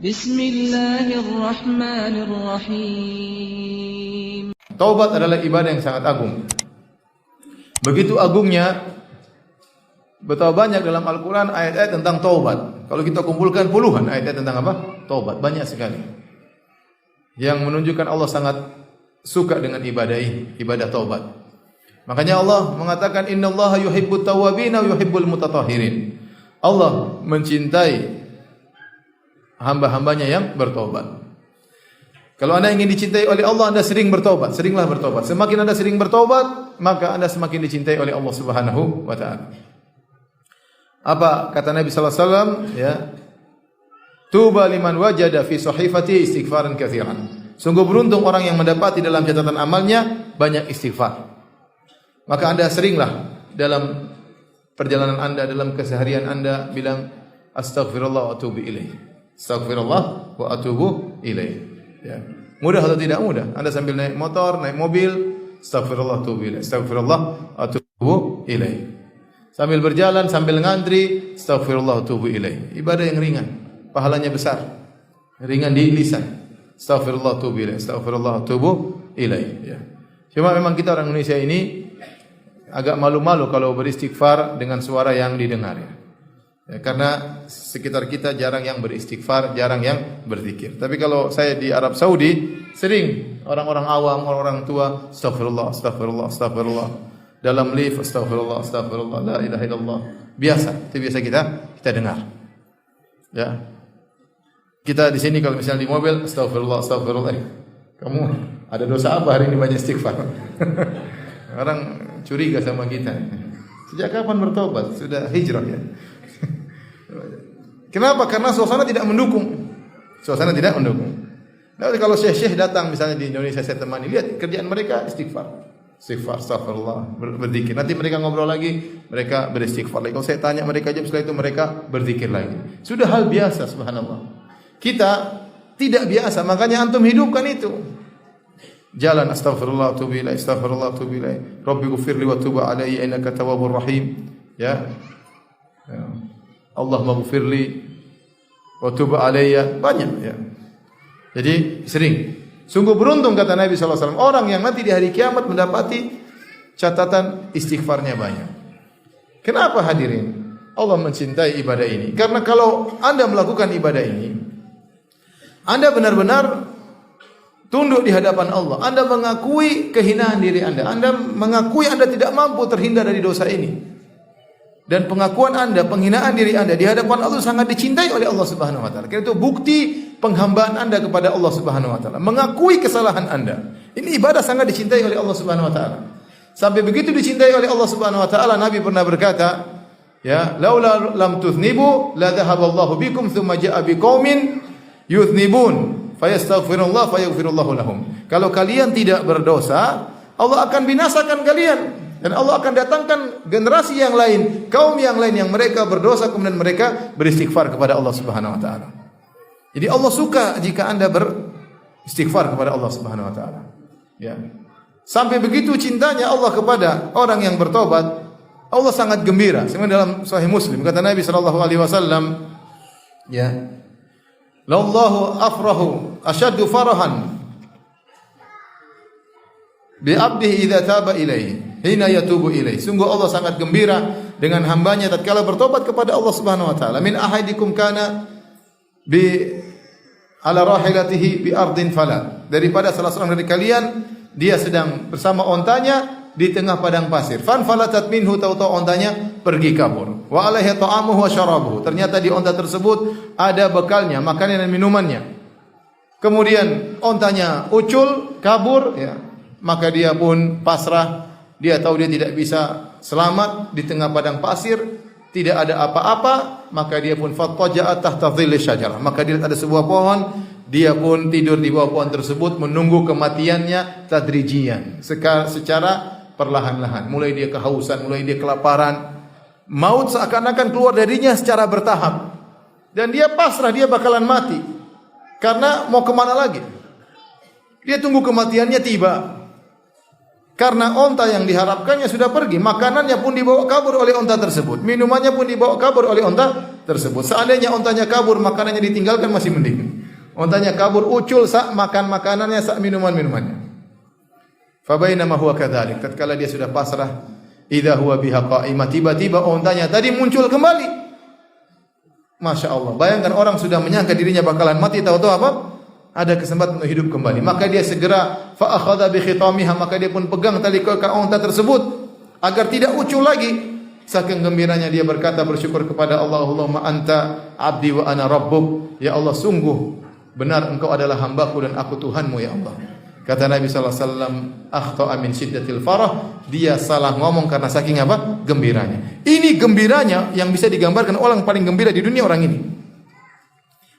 Bismillahirrahmanirrahim. Taubat adalah ibadah yang sangat agung. Begitu agungnya, betapa banyak dalam Al-Quran ayat-ayat tentang taubat. Kalau kita kumpulkan puluhan ayat-ayat tentang apa? Taubat, banyak sekali. Yang menunjukkan Allah sangat suka dengan ibadah ini, ibadah taubat. Makanya Allah mengatakan innallaha yuhibbut tawwabin wa yuhibbul mutatahhirin. Allah mencintai hamba-hambanya yang bertobat. Kalau Anda ingin dicintai oleh Allah, Anda sering bertobat, seringlah bertobat. Semakin Anda sering bertobat, maka Anda semakin dicintai oleh Allah Subhanahu wa taala. Apa kata Nabi sallallahu alaihi wasallam, ya? Tuba liman wajada fi sahifati istighfaran katsiran. Sungguh beruntung orang yang mendapati dalam catatan amalnya banyak istighfar. Maka Anda seringlah dalam perjalanan Anda, dalam keseharian Anda bilang astaghfirullah wa atubu ilaih. Astaghfirullah wa atubu ilaih. Ya. Mudah atau tidak mudah? Anda sambil naik motor, naik mobil, astaghfirullah wa atubu ilaih. Astaghfirullah wa atubu ilaih. Sambil berjalan, sambil ngantri, astaghfirullah wa atubu ilaih. Ibadah yang ringan, pahalanya besar. Ringan di lisan. Astaghfirullah wa atubu ilaih. Astaghfirullah wa atubu ilaih. Ya. Cuma memang kita orang Indonesia ini agak malu-malu kalau beristighfar dengan suara yang didengar, ya. Ya, karena sekitar kita jarang yang beristighfar, jarang yang berzikir. Tapi kalau saya di Arab Saudi, sering orang-orang awam, orang-orang tua, astaghfirullah, astaghfirullah, astaghfirullah. Dalam lift, astaghfirullah, astaghfirullah, la ilaha illallah. Biasa, itu biasa kita dengar. Ya. Kita di sini kalau misalnya di mobil, astaghfirullah, astaghfirullah. Kamu ada dosa apa hari ini banyak istighfar? Orang curiga sama kita. Sejak kapan bertobat? Sudah hijrah, ya. Kenapa? Karena suasana tidak mendukung. Suasana tidak mendukung. Nah, kalau syekh-syekh datang misalnya di Indonesia, saya temani, lihat kerjaan mereka istighfar. Istighfar, astaghfirullah, berzikir. Nanti mereka ngobrol lagi, mereka beristighfar lagi. Kalau saya tanya mereka jam setelah itu mereka berzikir lagi. Sudah hal biasa, subhanallah. Kita tidak biasa, makanya antum hidupkan itu. Jalan astaghfirullah atubu ilaih, astaghfirullah atubu ilaih. Rabbi ghfirli wa tub alayya innaka tawwabur rahim. Ya. Ya. Allah maghfirli wa tub alayya, banyak, ya. Jadi sering. Sungguh beruntung kata Nabi sallallahu alaihi wasallam orang yang nanti di hari kiamat mendapati catatan istighfarnya banyak. Kenapa hadirin? Allah mencintai ibadah ini. Karena kalau Anda melakukan ibadah ini, Anda benar-benar tunduk di hadapan Allah. Anda mengakui kehinaan diri Anda. Anda mengakui Anda tidak mampu terhindar dari dosa ini. Dan pengakuan Anda, penghinaan diri Anda di hadapan Allah sangat dicintai oleh Allah Subhanahu wa taala. Karena itu bukti penghambaan Anda kepada Allah Subhanahu wa taala. Mengakui kesalahan Anda. Ini ibadah sangat dicintai oleh Allah Subhanahu wa taala. Sampai begitu dicintai oleh Allah Subhanahu wa taala, Nabi pernah berkata, ya, laula lam tudznibu la dhahaballahu bikum thumma jaa biqaumin yudznibun fayastaghfirullah fayaghfirullahu lahum. Kalau kalian tidak berdosa, Allah akan binasakan kalian. Dan Allah akan datangkan generasi yang lain, kaum yang lain yang mereka berdosa kemudian mereka beristighfar kepada Allah Subhanahu wa taala. Jadi Allah suka jika Anda beristighfar kepada Allah Subhanahu wa taala. Ya. Sampai begitu cintanya Allah kepada orang yang bertobat, Allah sangat gembira. Sebenarnya dalam Sahih Muslim kata Nabi sallallahu alaihi wasallam, ya. Lallahu afrahu asyaddu farahan bi 'abdihi idza taba ilaihi. Hina yatubu ilaih. Sungguh Allah sangat gembira dengan hambanya tatkala bertobat kepada Allah Subhanahu wa taala. Min ahadikum kana bi ala rahilatihi bi ardin fala. Daripada salah seorang dari kalian dia sedang bersama ontanya di tengah padang pasir. Fan falatat minhu, tahu-tahu ontanya pergi kabur. Wa alaihi ta'amuhu wa syarabuhu. Ternyata di onta tersebut ada bekalnya, makanan dan minumannya. Kemudian ontanya ucul, kabur, ya. Maka dia pun pasrah. Dia tahu dia tidak bisa selamat di tengah padang pasir, tidak ada apa-apa, maka dia pun fattaja'a tahta dhilli syajarah. Maka dia ada sebuah pohon, dia pun tidur di bawah pohon tersebut menunggu kematiannya tadrijian, secara perlahan-lahan. Mulai dia kehausan, mulai dia kelaparan. Maut seakan-akan keluar darinya secara bertahap. Dan dia pasrah, dia bakalan mati. Karena mau kemana lagi? Dia tunggu kematiannya tiba. Karena onta yang diharapkannya sudah pergi, makanannya pun dibawa kabur oleh onta tersebut, minumannya pun dibawa kabur oleh onta tersebut. Seandainya ontanya kabur, makanannya ditinggalkan masih mending. Ontanya kabur, ucul sak makan makanannya, sak minumannya. Fa bainama huwa kadzalik, tatkala dia sudah pasrah, idza huwa biha qa'imah, tiba-tiba ontanya tadi muncul kembali. Masya Allah, bayangkan orang sudah menyangka dirinya bakalan mati, tahu-tahu apa? Ada kesempatan untuk hidup kembali. Maka dia segera fa akhadha bi khitamiha, maka dia pun pegang tali kekang unta tersebut agar tidak ucul lagi. Saking gembiranya dia berkata bersyukur kepada Allah, Allahumma anta abdi wa ana rabbuk. Ya Allah, sungguh benar engkau adalah hambaku dan aku Tuhanmu ya Allah. Kata Nabi sallallahu alaihi wasallam, akhta'a min syiddatil farah, dia salah ngomong karena saking apa? Gembiranya. Ini gembiranya yang bisa digambarkan orang paling gembira di dunia orang ini.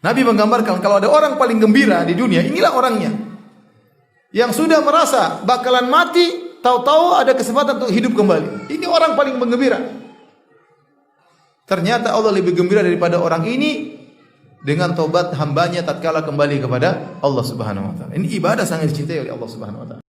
Nabi menggambarkan kalau ada orang paling gembira di dunia, inilah orangnya. Yang sudah merasa bakalan mati, tahu-tahu ada kesempatan untuk hidup kembali. Ini orang paling menggembira. Ternyata Allah lebih gembira daripada orang ini dengan tobat hambanya tatkala kembali kepada Allah Subhanahu wa taala. Ini ibadah sangat dicintai oleh Allah Subhanahu wa taala.